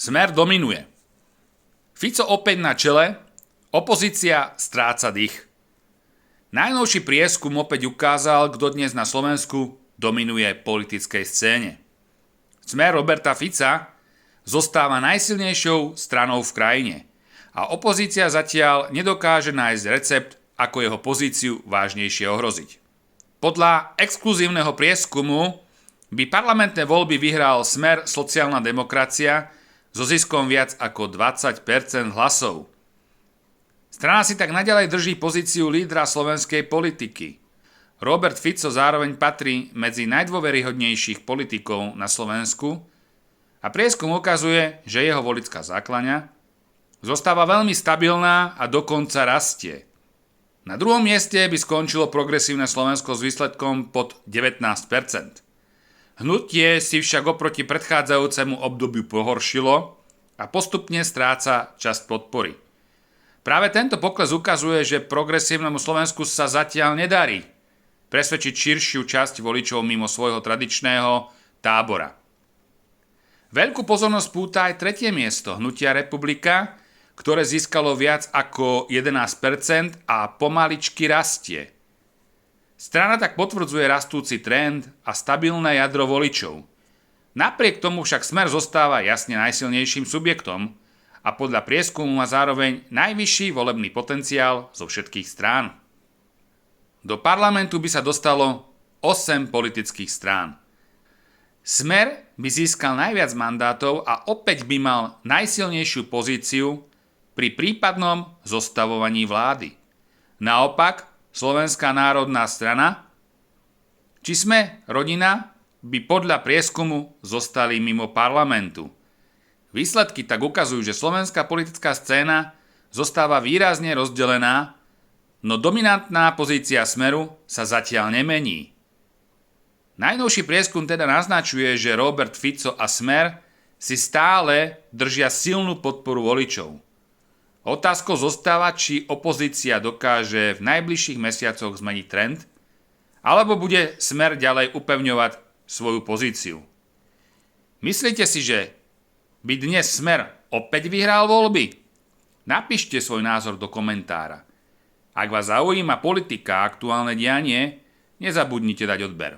Smer dominuje. Fico opäť na čele, opozícia stráca dých. Najnovší prieskum opäť ukázal, kto dnes na Slovensku dominuje politickej scéne. Smer Roberta Fica zostáva najsilnejšou stranou v krajine a opozícia zatiaľ nedokáže nájsť recept, ako jeho pozíciu vážnejšie ohroziť. Podľa exkluzívneho prieskumu by parlamentné voľby vyhral Smer sociálna demokracia so ziskom viac ako 20% hlasov. Strana si tak naďalej drží pozíciu lídra slovenskej politiky. Robert Fico zároveň patrí medzi najdôveryhodnejších politikov na Slovensku a prieskum ukazuje, že jeho voličská základňa zostáva veľmi stabilná a dokonca rastie. Na druhom mieste by skončilo progresívne Slovensko s výsledkom pod 19%. Hnutie si však oproti predchádzajúcemu obdobiu pohoršilo a postupne stráca časť podpory. Práve tento pokles ukazuje, že progresívnemu Slovensku sa zatiaľ nedarí presvedčiť širšiu časť voličov mimo svojho tradičného tábora. Veľkú pozornosť púta aj tretie miesto Hnutia Republika, ktoré získalo viac ako 11% a pomaličky rastie. Strana tak potvrdzuje rastúci trend a stabilné jadro voličov. Napriek tomu však Smer zostáva jasne najsilnejším subjektom a podľa prieskumu má zároveň najvyšší volebný potenciál zo všetkých strán. Do parlamentu by sa dostalo 8 politických strán. Smer by získal najviac mandátov a opäť by mal najsilnejšiu pozíciu pri prípadnom zostavovaní vlády. Naopak, Slovenská národná strana či Sme rodina by podľa prieskumu zostali mimo parlamentu. Výsledky tak ukazujú, že slovenská politická scéna zostáva výrazne rozdelená, no dominantná pozícia Smeru sa zatiaľ nemení. Najnovší prieskum teda naznačuje, že Robert Fico a Smer si stále držia silnú podporu voličov. Otázkou zostáva, či opozícia dokáže v najbližších mesiacoch zmeniť trend, alebo bude Smer ďalej upevňovať svoju pozíciu. Myslíte si, že by dnes Smer opäť vyhral voľby? Napíšte svoj názor do komentára. Ak vás zaujíma politika a aktuálne dianie, nezabudnite dať odber.